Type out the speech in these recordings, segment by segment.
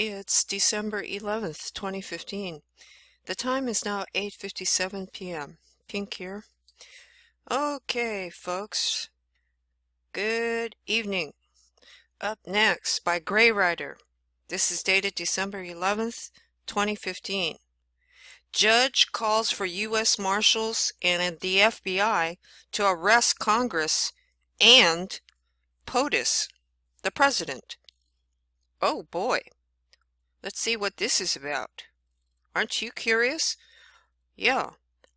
It's December 11th, 2015. The time is now 8:57 p.m. Pink here. Okay, folks. Good evening. Up next by Grayrider. This is dated December 11th, 2015. Judge calls for U.S. Marshals and the FBI to arrest Congress and POTUS, the President. Oh boy. Let's see what this is about. Aren't you curious? Yeah.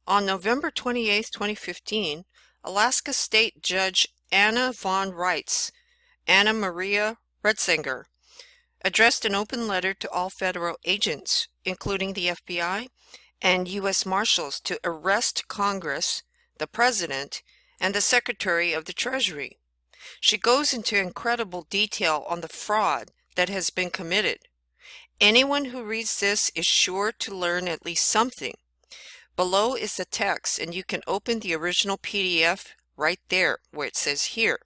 On November 28, 2015, Alaska State Judge Anna Maria Retzinger, addressed an open letter to all federal agents, including the FBI and U.S. Marshals, to arrest Congress, the President, and the Secretary of the Treasury. She goes into incredible detail on the fraud that has been committed. Anyone who reads this is sure to learn at least something. Below is the text, and you can open the original PDF right there where it says here.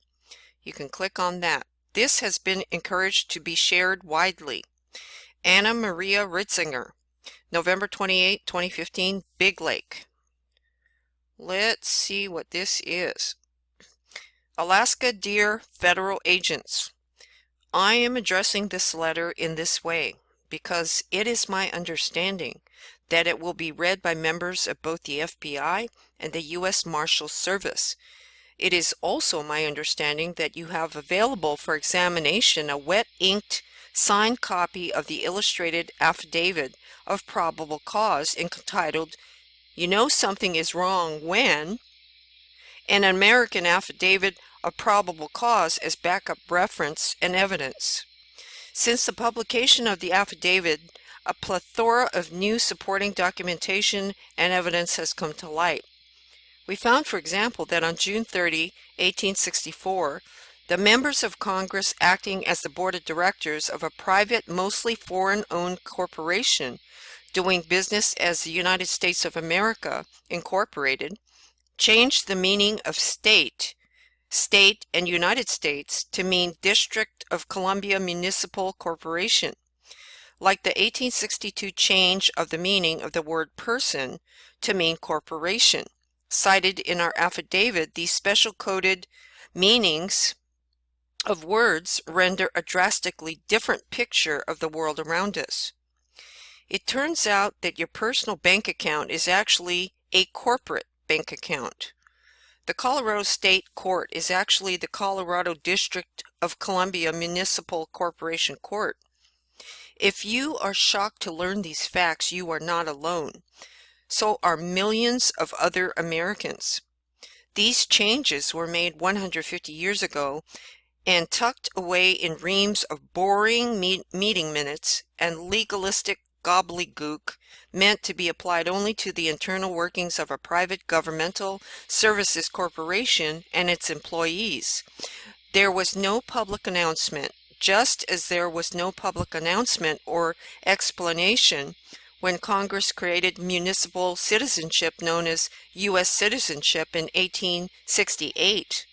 You can click on that. This has been encouraged to be shared widely. Anna Maria Retzinger, November 28, 2015, Big Lake. Let's see what this is. Alaska Dear Federal Agents, I am addressing this letter in this way because it is my understanding that it will be read by members of both the FBI and the U.S. Marshals Service. It is also my understanding that you have available for examination a wet-inked signed copy of the illustrated affidavit of probable cause entitled, "You Know Something is Wrong When," and an American affidavit of probable cause as backup reference and evidence. Since the publication of the affidavit, a plethora of new supporting documentation and evidence has come to light. We found, for example, that on June 30, 1864, the members of Congress acting as the board of directors of a private, mostly foreign-owned corporation doing business as the United States of America, Incorporated, changed the meaning of state and United States to mean District of Columbia Municipal Corporation. Like the 1862 change of the meaning of the word person to mean corporation. Cited in our affidavit, these special coded meanings of words render a drastically different picture of the world around us. It turns out that your personal bank account is actually a corporate bank account. The Colorado State Court is actually the Colorado District of Columbia Municipal Corporation Court. If you are shocked to learn these facts, you are not alone. So are millions of other Americans. These changes were made 150 years ago and tucked away in reams of boring meeting minutes and legalistic gobbledygook meant to be applied only to the internal workings of a private governmental services corporation and its employees. There was no public announcement, just as there was no public announcement or explanation when Congress created municipal citizenship known as U.S. citizenship in 1868.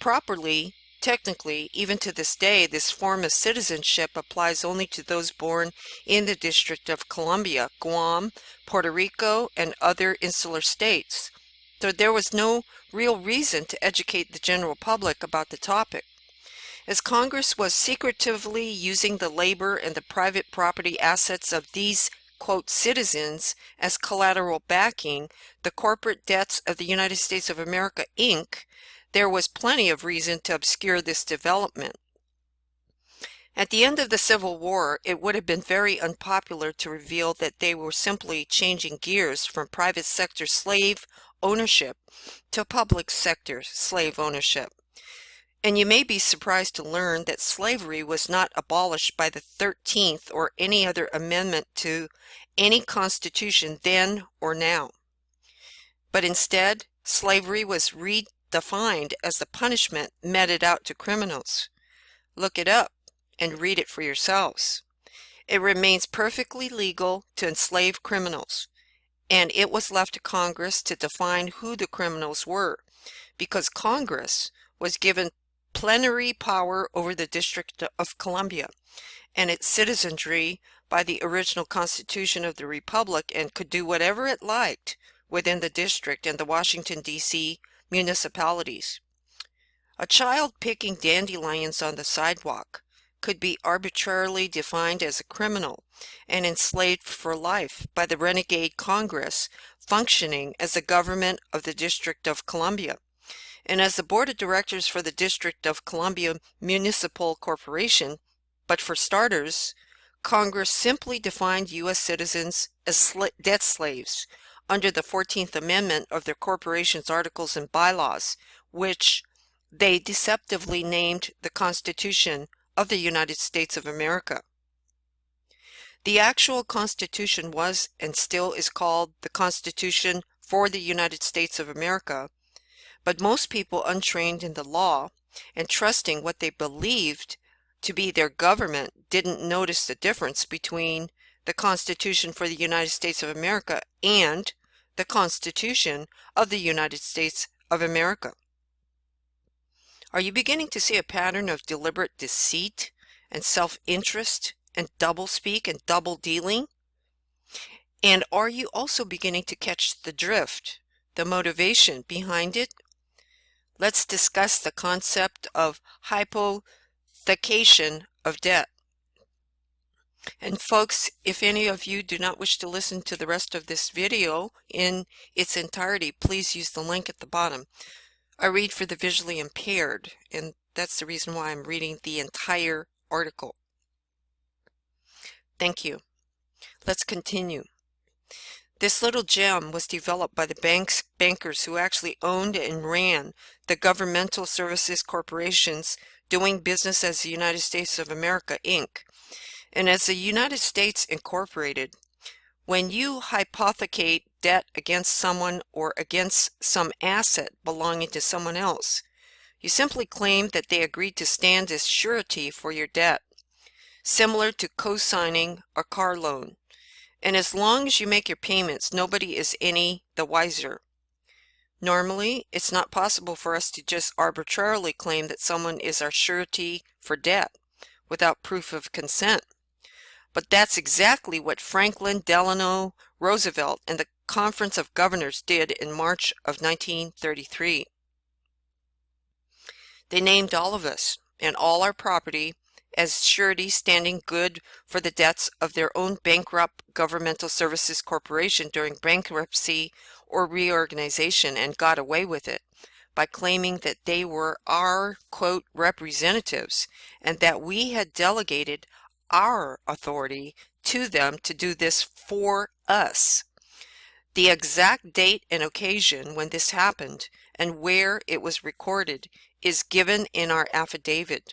Properly, technically, even to this day, this form of citizenship applies only to those born in the District of Columbia, Guam, Puerto Rico, and other insular states. So there was no real reason to educate the general public about the topic. As Congress was secretively using the labor and the private property assets of these, quote, citizens as collateral backing the corporate debts of the United States of America, Inc., there was plenty of reason to obscure this development. At the end of the Civil War, it would have been very unpopular to reveal that they were simply changing gears from private sector slave ownership to public sector slave ownership. And you may be surprised to learn that slavery was not abolished by the 13th or any other amendment to any constitution then or now. But instead, slavery was redefined as the punishment meted out to criminals. Look it up and read it for yourselves. It remains perfectly legal to enslave criminals, and it was left to Congress to define who the criminals were, because Congress was given plenary power over the District of Columbia, and its citizenry by the original Constitution of the Republic and could do whatever it liked within the district and the Washington, D.C. municipalities. A child picking dandelions on the sidewalk could be arbitrarily defined as a criminal and enslaved for life by the renegade Congress functioning as the government of the District of Columbia. And as the board of directors for the District of Columbia Municipal Corporation, but for starters, Congress simply defined U.S. citizens as debt slaves under the 14th Amendment of their corporation's articles and bylaws, which they deceptively named the Constitution of the United States of America. The actual Constitution was and still is called the Constitution for the United States of America, but most people untrained in the law and trusting what they believed to be their government didn't notice the difference between the Constitution for the United States of America and the Constitution of the United States of America. Are you beginning to see a pattern of deliberate deceit and self-interest and doublespeak and double dealing? And are you also beginning to catch the drift, the motivation behind it? Let's discuss the concept of hypothecation of debt. And folks, if any of you do not wish to listen to the rest of this video in its entirety, please use the link at the bottom. I read for the visually impaired, and that's the reason why I'm reading the entire article. Thank you. Let's continue. This little gem was developed by the bankers who actually owned and ran the governmental services corporations doing business as the United States of America, Inc. And as the United States Incorporated, when you hypothecate debt against someone or against some asset belonging to someone else, you simply claim that they agreed to stand as surety for your debt, similar to co-signing a car loan. And as long as you make your payments, nobody is any the wiser. Normally, it's not possible for us to just arbitrarily claim that someone is our surety for debt without proof of consent. But that's exactly what Franklin Delano Roosevelt and the Conference of Governors did in March of 1933. They named all of us and all our property as surety standing good for the debts of their own bankrupt governmental services corporation during bankruptcy or reorganization, and got away with it by claiming that they were our, quote, representatives and that we had delegated our authority to them to do this for us. The exact date and occasion when this happened and where it was recorded is given in our affidavit.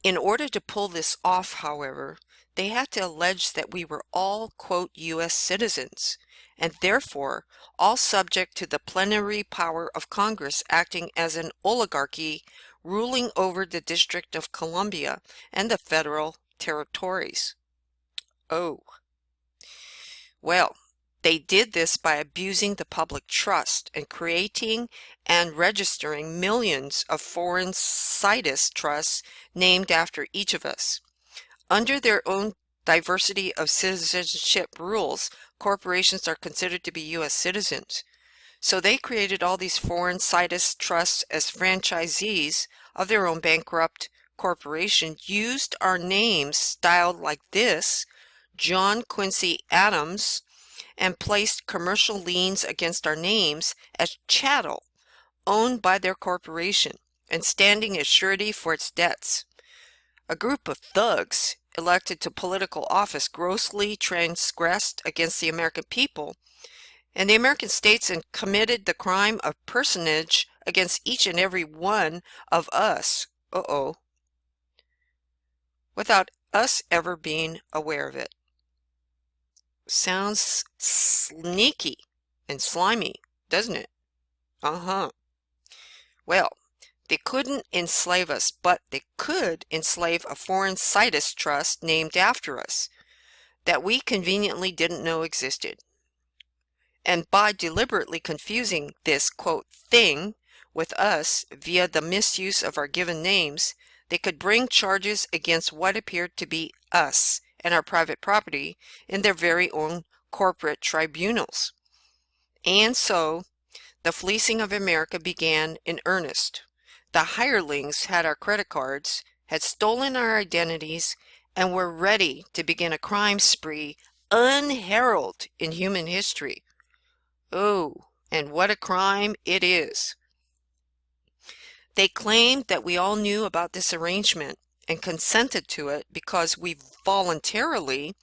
In order to pull this off, however, they had to allege that we were all, quote, U.S. citizens, and therefore all subject to the plenary power of Congress acting as an oligarchy ruling over the District of Columbia and the federal territories. Oh. Well, they did this by abusing the public trust and creating and registering millions of foreign situs trusts named after each of us. Under their own diversity of citizenship rules, corporations are considered to be U.S. citizens. So they created all these foreign situs trusts as franchisees of their own bankrupt corporation, used our names styled like this, John Quincy Adams, and placed commercial liens against our names as chattel owned by their corporation and standing as surety for its debts. A group of thugs elected to political office grossly transgressed against the American people and the American states and committed the crime of personage against each and every one of us, without us ever being aware of it. Sounds sneaky and slimy, doesn't it? Well, they couldn't enslave us, but they could enslave a foreign situs trust named after us that we conveniently didn't know existed. And by deliberately confusing this, quote, thing with us via the misuse of our given names, they could bring charges against what appeared to be us and our private property in their very own corporate tribunals. And so, the fleecing of America began in earnest. The hirelings had our credit cards, had stolen our identities, and were ready to begin a crime spree unheralded in human history. Oh, and what a crime it is. They claimed that we all knew about this arrangement and consented to it because we voluntarily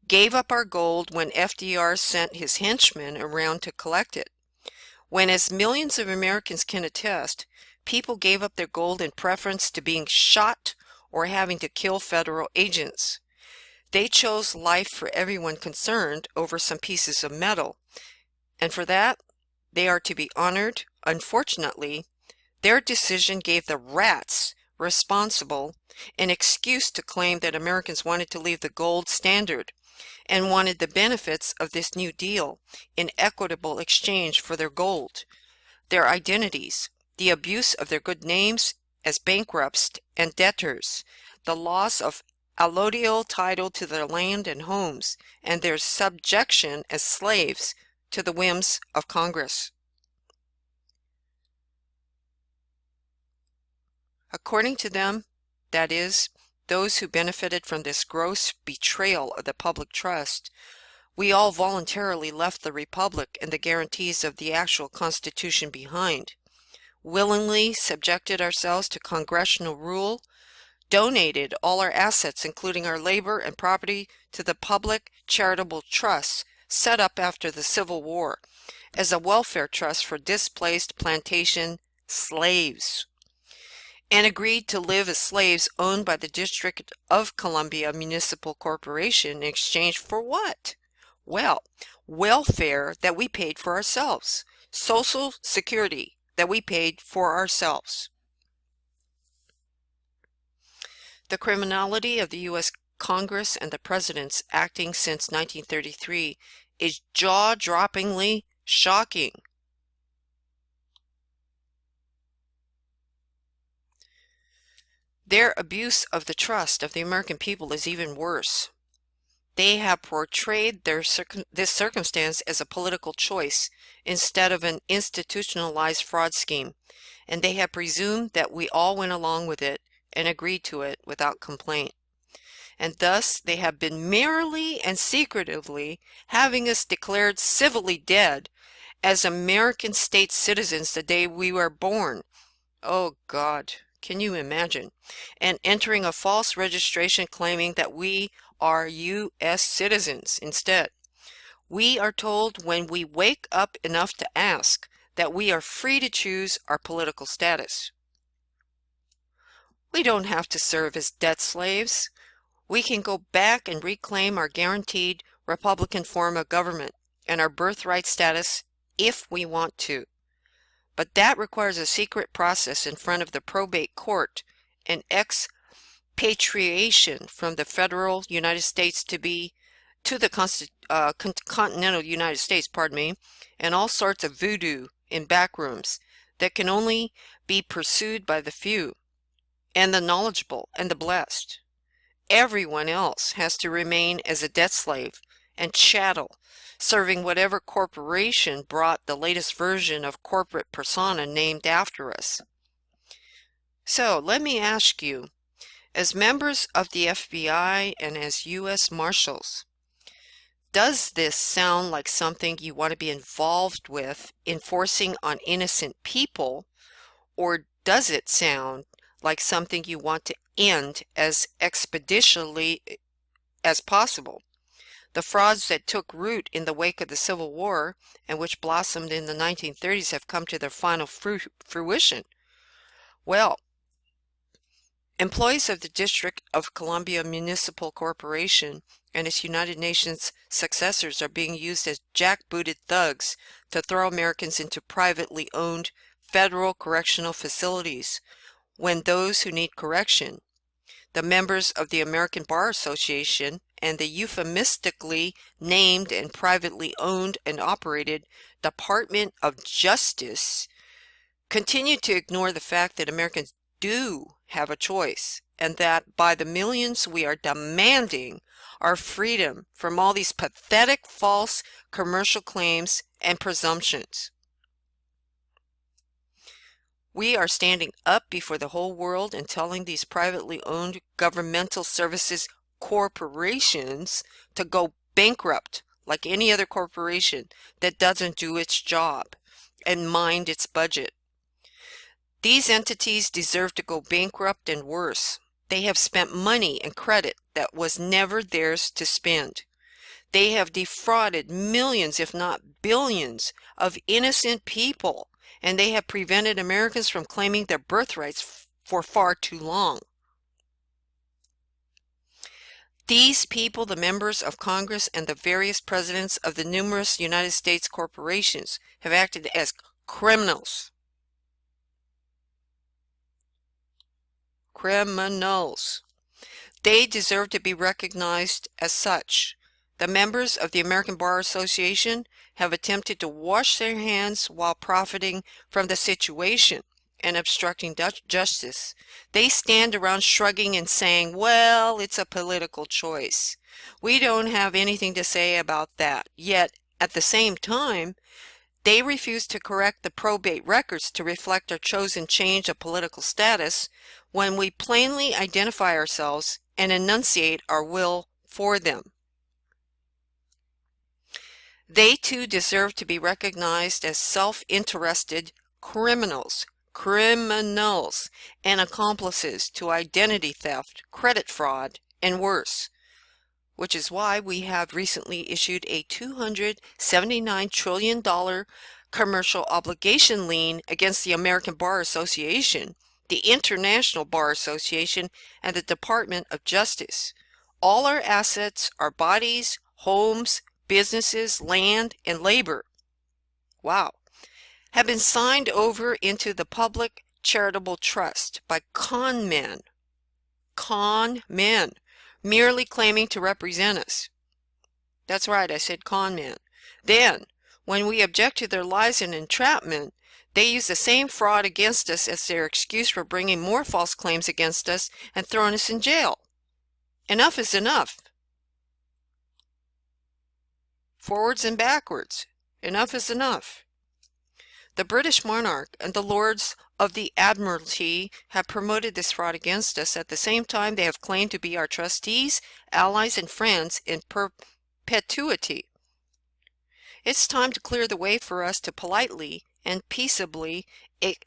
gave up our gold when FDR sent his henchmen around to collect it. When, as millions of Americans can attest, people gave up their gold in preference to being shot or having to kill federal agents. They chose life for everyone concerned over some pieces of metal, and for that, they are to be honored. Unfortunately, their decision gave the rats responsible an excuse to claim that Americans wanted to leave the gold standard and wanted the benefits of this new deal in equitable exchange for their gold, their identities, the abuse of their good names as bankrupts and debtors, the loss of allodial title to their land and homes, and their subjection as slaves to the whims of Congress. According to them, that is, those who benefited from this gross betrayal of the public trust, we all voluntarily left the Republic and the guarantees of the actual Constitution behind, willingly subjected ourselves to congressional rule, donated all our assets, including our labor and property, to the public charitable trusts set up after the Civil War as a welfare trust for displaced plantation slaves, and agreed to live as slaves owned by the District of Columbia Municipal Corporation in exchange for what? Well, welfare that we paid for ourselves, Social Security that we paid for ourselves. The criminality of the U.S. Congress and the presidents acting since 1933 is jaw-droppingly shocking. Their abuse of the trust of the American people is even worse. They have portrayed this circumstance as a political choice instead of an institutionalized fraud scheme, and they have presumed that we all went along with it and agreed to it without complaint. And thus they have been merrily and secretively having us declared civilly dead as American state citizens the day we were born. Oh God, can you imagine? And entering a false registration claiming that we are U.S. citizens instead. We are told when we wake up enough to ask that we are free to choose our political status. We don't have to serve as debt slaves. We can go back and reclaim our guaranteed Republican form of government and our birthright status if we want to. But that requires a secret process in front of the probate court and expatriation from the federal United States to the continental United States, and all sorts of voodoo in back rooms that can only be pursued by the few and the knowledgeable and the blessed. Everyone else has to remain as a debt slave and chattel, serving whatever corporation brought the latest version of corporate persona named after us. So let me ask you, as members of the FBI and as U.S. Marshals, does this sound like something you want to be involved with enforcing on innocent people, or does it sound like something you want to end as expeditiously as possible? The frauds that took root in the wake of the Civil War and which blossomed in the 1930s have come to their final fruition. Well, employees of the District of Columbia Municipal Corporation and its United Nations successors are being used as jackbooted thugs to throw Americans into privately owned federal correctional facilities when those who need correction, the members of the American Bar Association and the euphemistically named and privately owned and operated Department of Justice, continue to ignore the fact that Americans do have a choice, and that by the millions we are demanding our freedom from all these pathetic false commercial claims and presumptions. We are standing up before the whole world and telling these privately owned governmental services corporations to go bankrupt like any other corporation that doesn't do its job and mind its budget. These entities deserve to go bankrupt and worse. They have spent money and credit that was never theirs to spend. They have defrauded millions, if not billions, of innocent people, and they have prevented Americans from claiming their birthrights for far too long. These people, the members of Congress and the various presidents of the numerous United States corporations, have acted as criminals. Criminals. They deserve to be recognized as such. The members of the American Bar Association have attempted to wash their hands while profiting from the situation and obstructing justice. They stand around shrugging and saying, well, it's a political choice. We don't have anything to say about that. Yet, at the same time, they refuse to correct the probate records to reflect our chosen change of political status when we plainly identify ourselves and enunciate our will for them. They too deserve to be recognized as self-interested criminals, and accomplices to identity theft, credit fraud, and worse, which is why we have recently issued a $279 trillion commercial obligation lien against the American Bar Association, the International Bar Association, and the Department of Justice. All our assets, our bodies, homes, businesses, land, and labor, wow, have been signed over into the public charitable trust by con men, merely claiming to represent us. That's right, I said con men. Then, when we object to their lies and entrapment, they use the same fraud against us as their excuse for bringing more false claims against us and throwing us in jail. Enough is enough. Forwards and backwards. Enough is enough. The British monarch and the Lords of the Admiralty have promoted this fraud against us. At the same time, they have claimed to be our trustees, allies, and friends in perpetuity. It's time to clear the way for us to politely and peaceably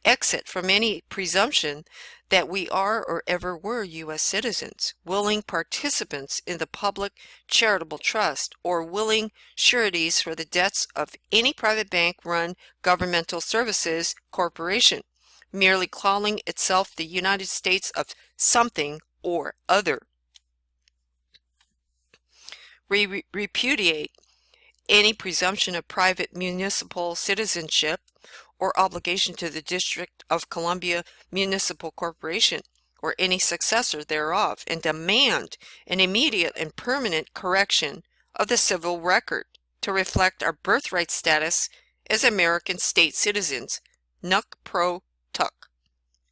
exit from any presumption that we are or ever were U.S. citizens, willing participants in the public charitable trust, or willing sureties for the debts of any private bank-run governmental services corporation, merely calling itself the United States of something or other. We repudiate any presumption of private municipal citizenship or obligation to the District of Columbia Municipal Corporation or any successor thereof, and demand an immediate and permanent correction of the civil record to reflect our birthright status as American state citizens. Nuc pro tuck.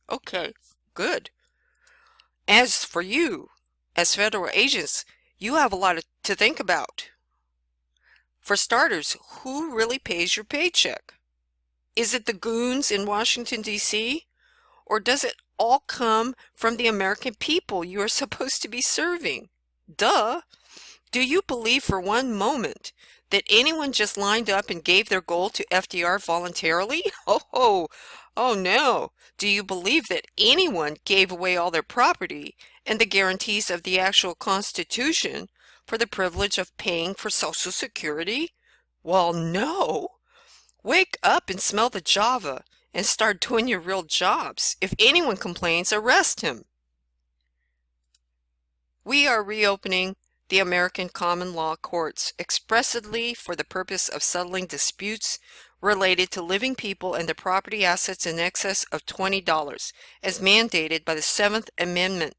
Okay, good. As for you, as federal agents, you have a lot to think about. For starters, who really pays your paycheck? Is it the goons in Washington, D.C.? Or does it all come from the American people you are supposed to be serving? Duh! Do you believe for one moment that anyone just lined up and gave their gold to FDR voluntarily? Oh no! Do you believe that anyone gave away all their property and the guarantees of the actual Constitution for the privilege of paying for Social Security? Well, no! Wake up and smell the Java and start doing your real jobs. If anyone complains, arrest him. We are reopening the American common law courts expressly for the purpose of settling disputes related to living people and their property assets in excess of $20, as mandated by the 7th Amendment.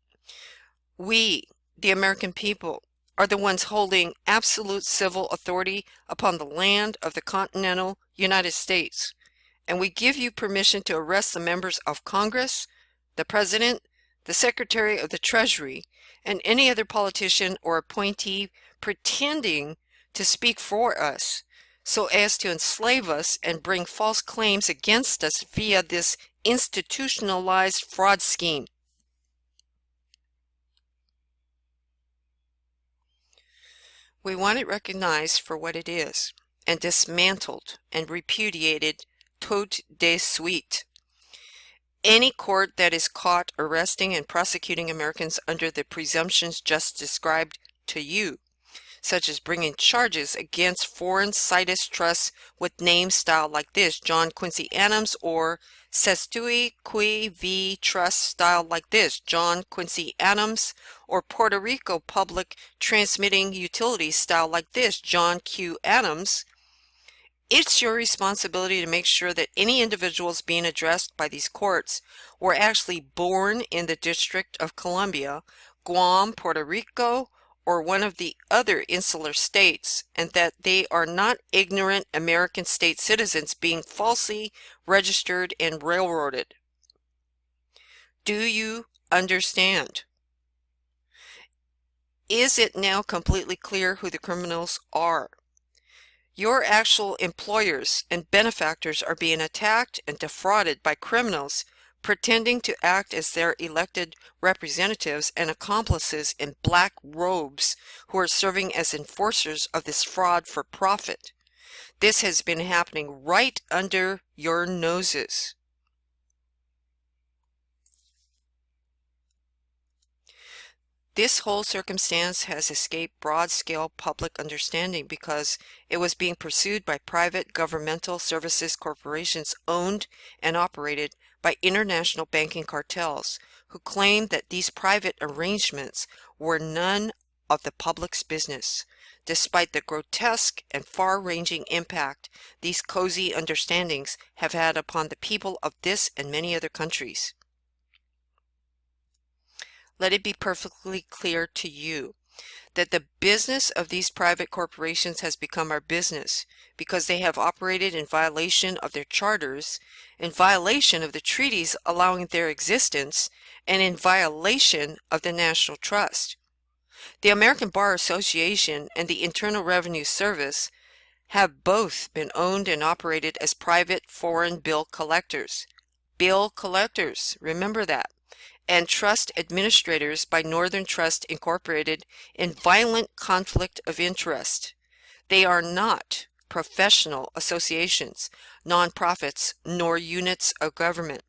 We, the American people, are the ones holding absolute civil authority upon the land of the continental United States, and we give you permission to arrest the members of Congress, the President, the Secretary of the Treasury, and any other politician or appointee pretending to speak for us, so as to enslave us and bring false claims against us via this institutionalized fraud scheme. We want it recognized for what it is, and dismantled and repudiated tout de suite. Any court that is caught arresting and prosecuting Americans under the presumptions just described to you, such as bringing charges against foreign situs trusts with names styled like this, John Quincy Adams, or Sestui Qui V Trust styled like this, John Quincy Adams, or Puerto Rico Public Transmitting Utilities styled like this, John Q. Adams. It's your responsibility to make sure that any individuals being addressed by these courts were actually born in the District of Columbia, Guam, Puerto Rico, or one of the other insular states, and that they are not ignorant American state citizens being falsely registered and railroaded. Do you understand? Is it now completely clear who the criminals are? Your actual employers and benefactors are being attacked and defrauded by criminals pretending to act as their elected representatives and accomplices in black robes who are serving as enforcers of this fraud for profit. This has been happening right under your noses. This whole circumstance has escaped broad-scale public understanding because it was being pursued by private governmental services corporations owned and operated by international banking cartels who claimed that these private arrangements were none of the public's business, despite the grotesque and far-ranging impact these cozy understandings have had upon the people of this and many other countries. Let it be perfectly clear to you that the business of these private corporations has become our business because they have operated in violation of their charters, in violation of the treaties allowing their existence, and in violation of the National Trust. The American Bar Association and the Internal Revenue Service have both been owned and operated as private foreign bill collectors. Bill collectors, remember that. And trust administrators by Northern Trust Incorporated in violent conflict of interest. They are not professional associations, nonprofits, nor units of government.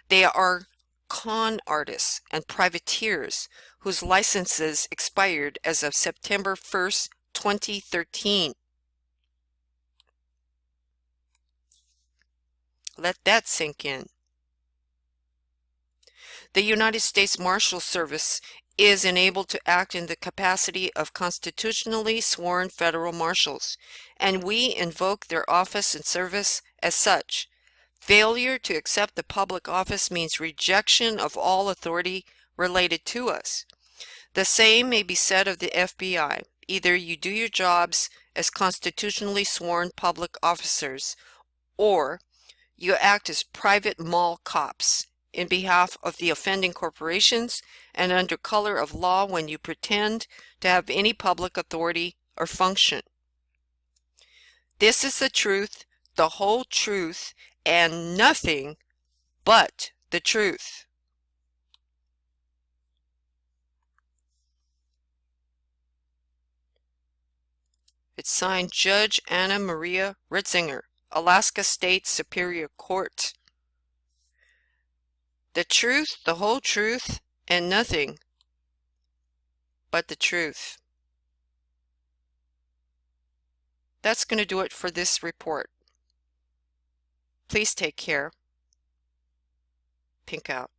They are con artists and privateers whose licenses expired as of September 1st, 2013. Let that sink in. The United States Marshals Service is enabled to act in the capacity of constitutionally sworn federal marshals, and we invoke their office and service as such. Failure to accept the public office means rejection of all authority related to us. The same may be said of the FBI. Either you do your jobs as constitutionally sworn public officers, or you act as private mall cops in behalf of the offending corporations and under color of law when you pretend to have any public authority or function. This is the truth, the whole truth, and nothing but the truth. It's signed Judge Anna Maria Ritzinger, Alaska State Superior Court. The truth, the whole truth, and nothing but the truth. That's going to do it for this report. Please take care. Pink out.